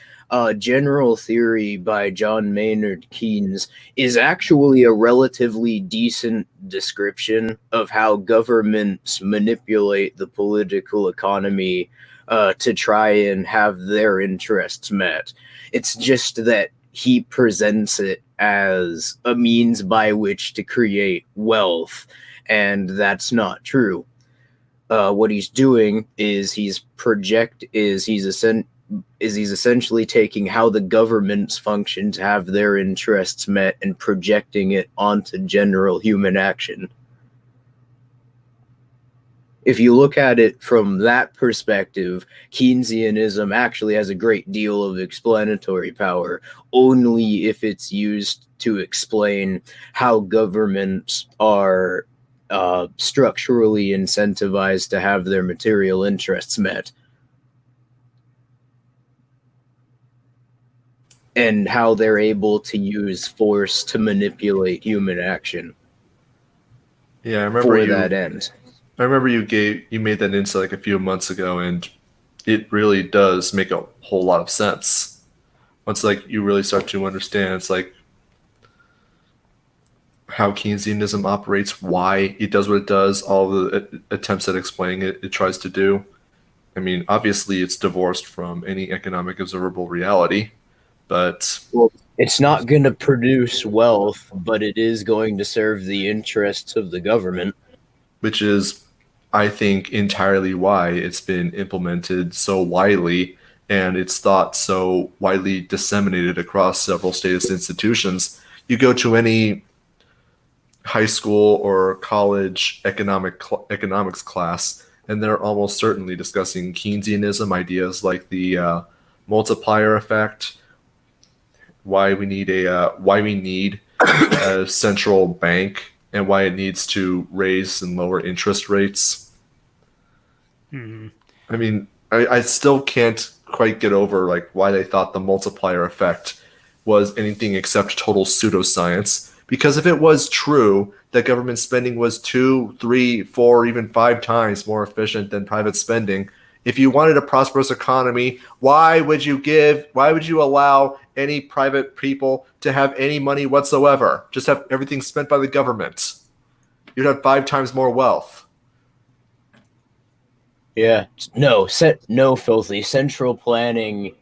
General Theory by John Maynard Keynes is actually a relatively decent description of how governments manipulate the political economy to try and have their interests met. It's just that he presents it as a means by which to create wealth, and that's not true. What he's doing is he's essentially taking how the governments function to have their interests met and projecting it onto general human action. If you look at it from that perspective, Keynesianism actually has a great deal of explanatory power, only if it's used to explain how governments are structurally incentivized to have their material interests met, and how they're able to use force to manipulate human action yeah. I remember for you. that end. I remember you made that insight like a few months ago, and it really does make a whole lot of sense. Once like you really start to understand, it's like how Keynesianism operates, why it does what it does, all the attempts at explaining it tries to do. I mean, obviously, it's divorced from any economic observable reality, but Well, it's not going to produce wealth, but it is going to serve the interests of the government. which is, I think, entirely why it's been implemented so widely and it's thought so widely disseminated across several statist institutions. You go to any high school or college economics class, and they're almost certainly discussing Keynesianism ideas like the multiplier effect, why we need a central bank, and why it needs to raise and lower interest rates. Mm-hmm. I mean, I still can't quite get over like why they thought the multiplier effect was anything except total pseudoscience. Because if it was true that government spending was 2, 3, 4, even 5 times more efficient than private spending, if you wanted a prosperous economy, why would you allow any private people to have any money whatsoever? Just have everything spent by the government. You'd have 5 times more wealth. Yeah, no, no, filthy. Central planning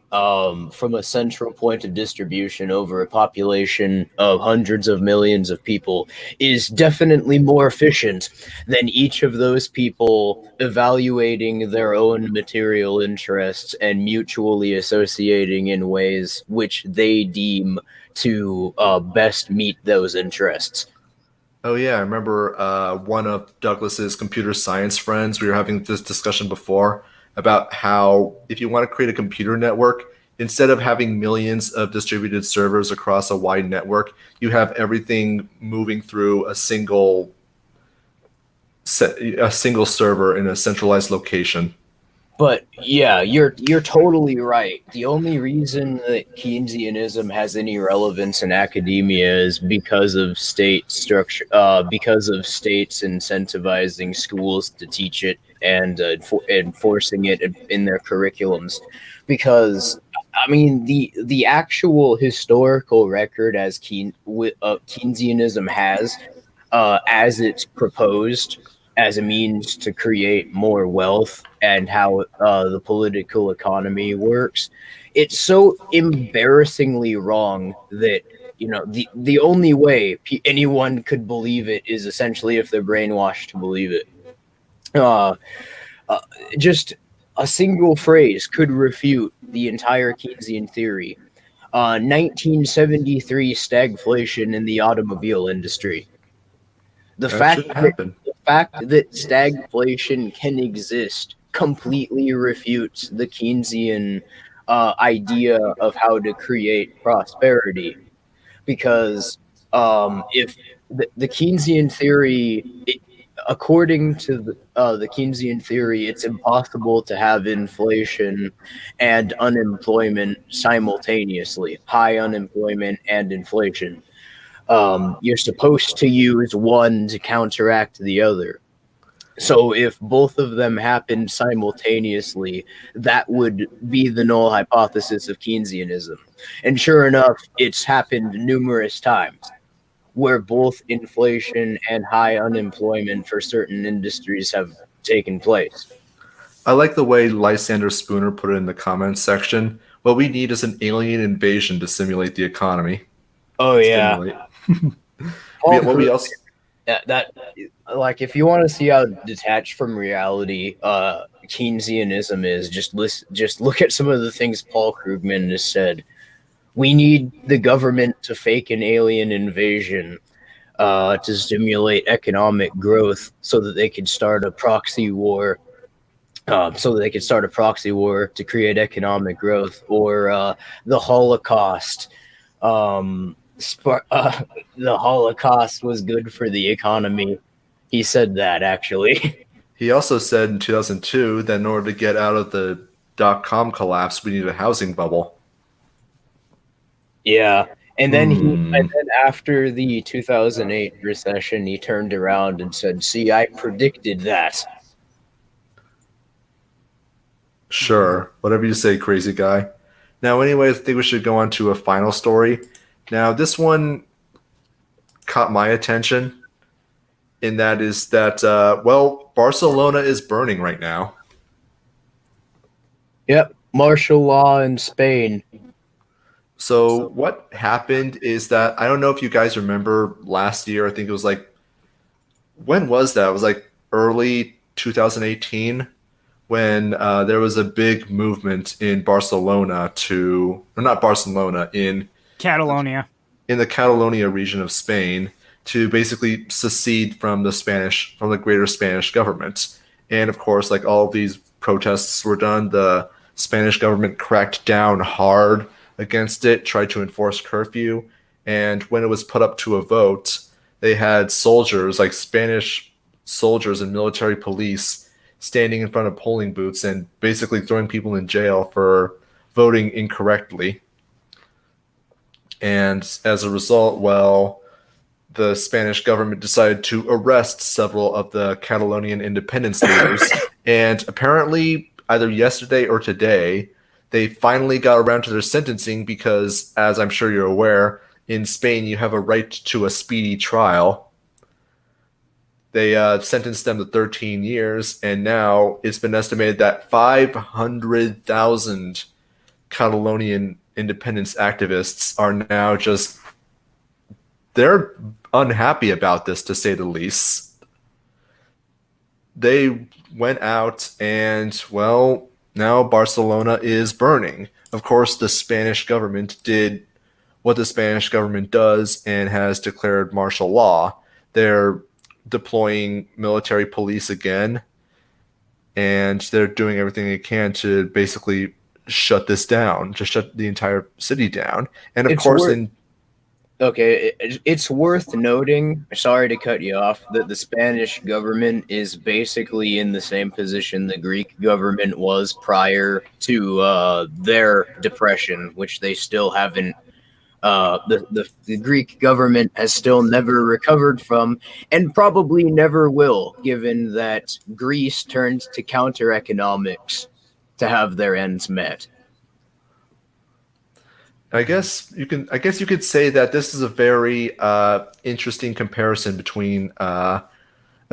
from a central point of distribution over a population of hundreds of millions of people is definitely more efficient than each of those people evaluating their own material interests and mutually associating in ways which they deem to best meet those interests. Oh yeah, I remember one of Douglas's computer science friends. We were having this discussion before about how if you want to create a computer network, instead of having millions of distributed servers across a wide network, you have everything moving through a single server in a centralized location. But yeah, you're totally right. The only reason that Keynesianism has any relevance in academia is because of state structure, because of states incentivizing schools to teach it and enforcing it in their curriculums. Because I mean, the actual historical record as Keynesianism has, as it's proposed as a means to create more wealth and how the political economy works. It's so embarrassingly wrong that the only way anyone could believe it is essentially if they're brainwashed to believe it. Uh, uh, just a single phrase could refute the entire Keynesian theory. 1973 stagflation in the automobile industry. The That fact should that happen. the fact that stagflation can exist completely refutes the Keynesian idea of how to create prosperity. Because if the Keynesian theory, according to the Keynesian theory, it's impossible to have inflation and unemployment simultaneously, high unemployment and inflation. You're supposed to use one to counteract the other. So if both of them happened simultaneously, that would be the null hypothesis of Keynesianism. And sure enough, it's happened numerous times where both inflation and high unemployment for certain industries have taken place. I like the way Lysander Spooner put it in the comments section. What we need is an alien invasion to simulate the economy. Oh yeah, Stimulate. Paul What we Krugman, also that like if you want to see how detached from reality Keynesianism is, just look at some of the things Paul Krugman has said. We need the government to fake an alien invasion to stimulate economic growth so that they could start a proxy war. To create economic growth, or the Holocaust. The Holocaust was good for the economy. He said that actually. He also said in 2002 that in order to get out of the dot-com collapse, we need a housing bubble. Yeah. And Hmm. then after the 2008 recession, he turned around and said, "See, I predicted that." Sure. Whatever you say, crazy guy. Now, anyways, I think we should go on to a final story. Now, this one caught my attention, and that is that, well, Barcelona is burning right now. Yep, martial law in Spain. So what happened is that I don't know if you guys remember last year. I think it was like when was that? It was like early 2018 when there was a big movement in Barcelona to, or not Barcelona, Catalonia. in the Catalonia region of Spain to basically secede from the greater Spanish government. And of course, like all of these protests were done, the Spanish government cracked down hard against it, tried to enforce curfew, and when it was put up to a vote, they had soldiers, like Spanish soldiers and military police, standing in front of polling booths and basically throwing people in jail for voting incorrectly. And as a result, well, the Spanish government decided to arrest several of the Catalonian independence leaders. And apparently, either yesterday or today, they finally got around to their sentencing because, as I'm sure you're aware, in Spain you have a right to a speedy trial. They sentenced them to 13 years, and now it's been estimated that 500,000 Catalonian independence activists are now just they're unhappy about this, to say the least. They went out and, well, now Barcelona is burning. Of course, the Spanish government did what the Spanish government does and has declared martial law. They're deploying military police again, and they're doing everything they can to basically shut this down, to shut the entire city down. And of It's course, worth- Okay, it's worth noting, sorry to cut you off, that the Spanish government is basically in the same position the Greek government was prior to their depression, which they still haven't. The Greek government has still never recovered from, and probably never will, given that Greece turned to counter economics to have their ends met. I guess you could say that this is a very interesting comparison between a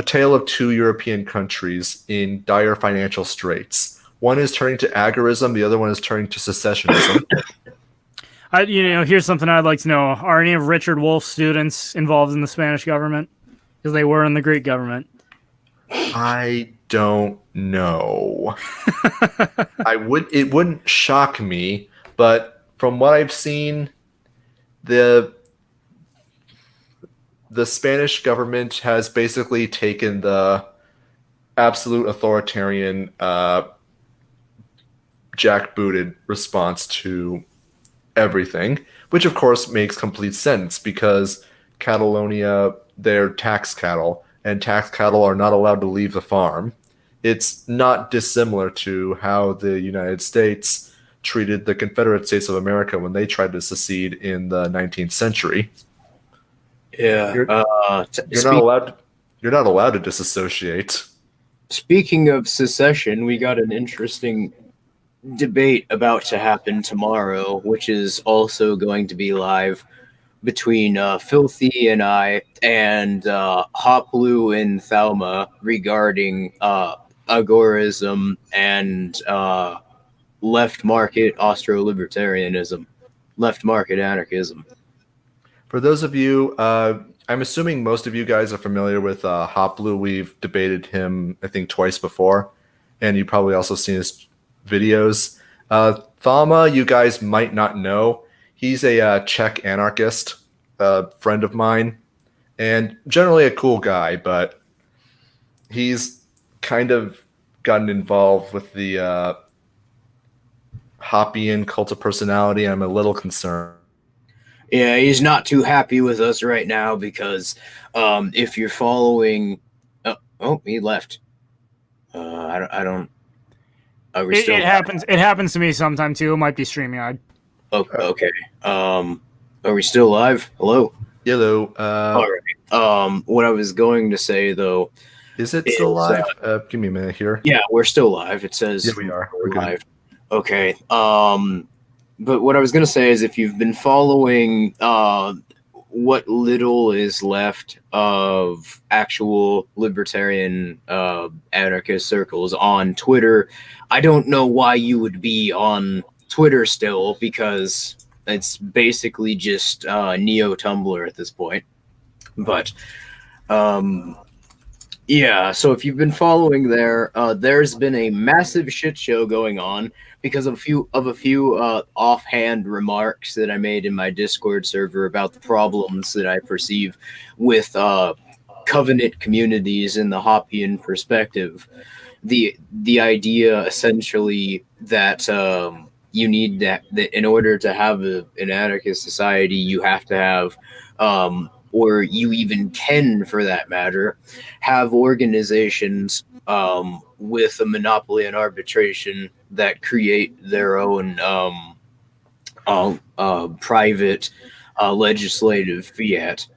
tale of two European countries in dire financial straits. One is turning to agorism, the other one is turning to secessionism. Here's something I'd like to know: are any of Richard Wolff's students involved in the Spanish government? Because they were in the Greek government. I don't know. It wouldn't shock me, but from what I've seen, the Spanish government has basically taken the absolute authoritarian, jackbooted response to everything, which of course makes complete sense because Catalonia, they're tax cattle, and tax cattle are not allowed to leave the farm. It's not dissimilar to how the United States treated the Confederate States of America when they tried to secede in the 19th century. Yeah, You're not allowed to disassociate. Speaking of secession, we got an interesting debate about to happen tomorrow, which is also going to be live between Filthy and I and Hot Blue and Thelma regarding agorism and left market Austro-libertarianism, left market anarchism. For those of you, I'm assuming most of you guys are familiar with Hot Blue. We've debated him, I think, twice before, and you've probably also seen his videos. Thalma, you guys might not know. He's a Czech anarchist, a friend of mine, and generally a cool guy, but he's kind of gotten involved with the Hoppian cult of personality. I'm a little concerned. Yeah, he's not too happy with us right now because if you're following, he left. I don't. It happens. It happens to me sometime too. It might be StreamYard. Okay. Are we still live? Hello. Hello. All right. What I was going to say though. Is it still live? Give me a minute here. Yeah, we're still live. It says yeah, we are. We're live. good. Okay. But what I was going to say is if you've been following what little is left of actual libertarian anarchist circles on Twitter, I don't know why you would be on Twitter still, because it's basically just neo-Tumblr at this point. But yeah, so if you've been following there, there's been a massive shit show going on because of a few offhand remarks that I made in my Discord server about the problems that I perceive with covenant communities in the Hoppian perspective. The idea essentially that you need that in order to have an anarchist society, you have to have or you even can, for that matter, have organizations with a monopoly on arbitration that create their own private legislative fiat.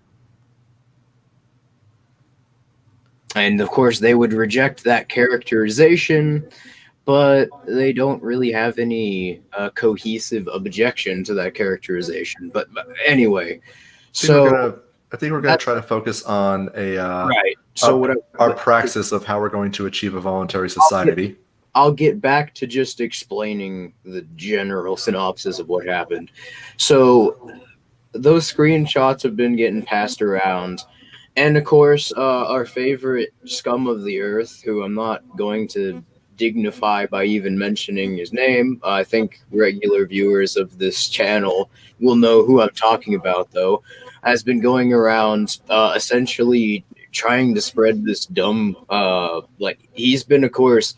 And of course, they would reject that characterization, but they don't really have any cohesive objection to that characterization. But anyway, I think we're gonna try to focus on right. So our praxis of how we're going to achieve a voluntary society. I'll get back to just explaining the general synopsis of what happened. So those screenshots have been getting passed around, and of course, our favorite scum of the earth, who I'm not going to dignify by even mentioning his name. I think regular viewers of this channel will know who I'm talking about, though, has been going around essentially trying to spread this dumb, like, he's been, of course,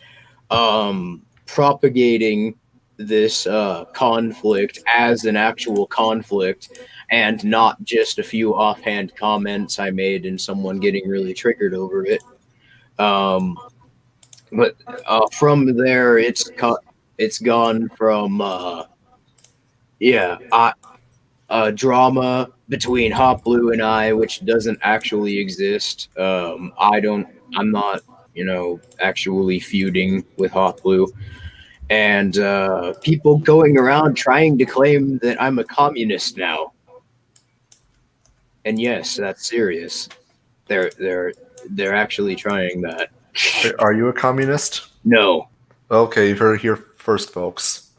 propagating this conflict as an actual conflict and not just a few offhand comments I made and someone getting really triggered over it. But from there, it's gone from drama between Hot Blue and I, which doesn't actually exist. I'm not, actually feuding with Hot Blue, and people going around trying to claim that I'm a communist now. And yes, that's serious. They're actually trying that. Are you a communist? No. Okay, you've heard it here first, folks.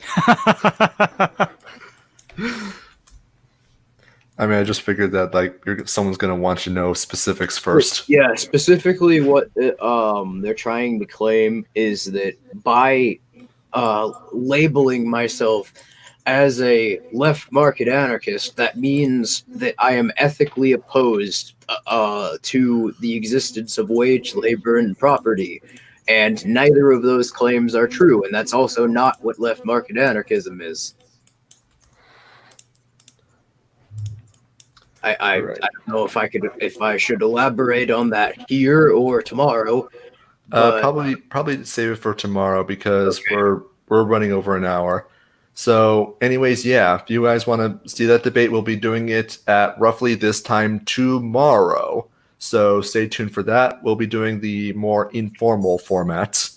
I mean, I just figured that someone's gonna want to know specifics first. Yeah, specifically what they're trying to claim is that by labeling myself as a left market anarchist, that means that I am ethically opposed to the existence of wage labor and property. And neither of those claims are true, and that's also not what left market anarchism is. I don't know if I should elaborate on that here or tomorrow. Probably save it for tomorrow because Okay. we're running over an hour. So, anyways, yeah, if you guys want to see that debate, we'll be doing it at roughly this time tomorrow. So stay tuned for that. We'll be doing the more informal format.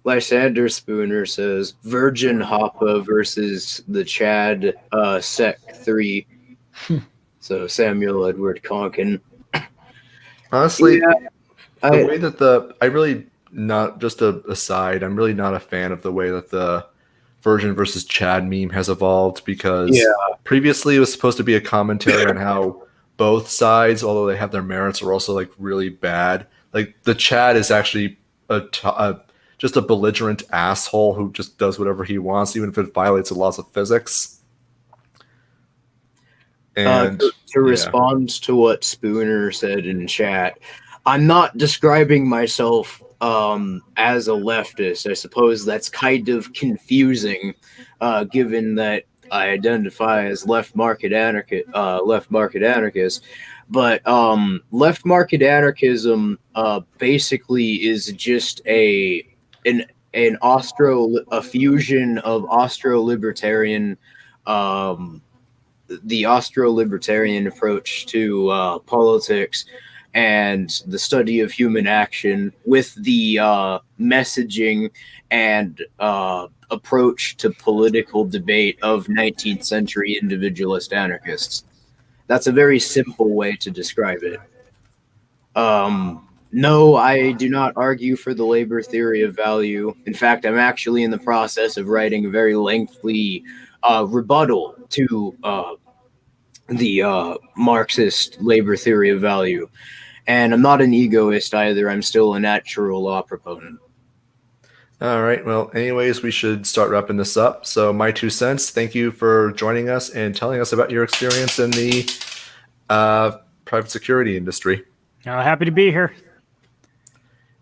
Lysander Spooner says Virgin Hoppa versus the Chad Sec 3. So Samuel Edward Conkin. Honestly, Yeah, the way that I really not just a aside, I'm really not a fan of the way that the Virgin versus Chad meme has evolved because previously it was supposed to be a commentary on how both sides, although they have their merits, are also like really bad. Like the Chad is actually just a belligerent asshole who just does whatever he wants, even if it violates the laws of physics. And to respond to what Spooner said in chat, I'm not describing myself as a leftist. I suppose that's kind of confusing, given that I identify as left market anarchist. But left market anarchism basically is just a fusion of Austro-libertarian the Austro-libertarian approach to politics and the study of human action with the messaging and approach to political debate of 19th century individualist anarchists. That's a very simple way to describe it. No, I do not argue for the labor theory of value. In fact, I'm actually in the process of writing a very lengthy rebuttal to the Marxist labor theory of value. And I'm not an egoist either. I'm still a natural law proponent. All right. Well, anyways, we should start wrapping this up. So, my 2 cents. Thank you for joining us and telling us about your experience in the private security industry. Happy to be here.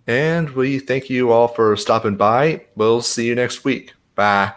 And we thank you all for stopping by. We'll see you next week. Bye.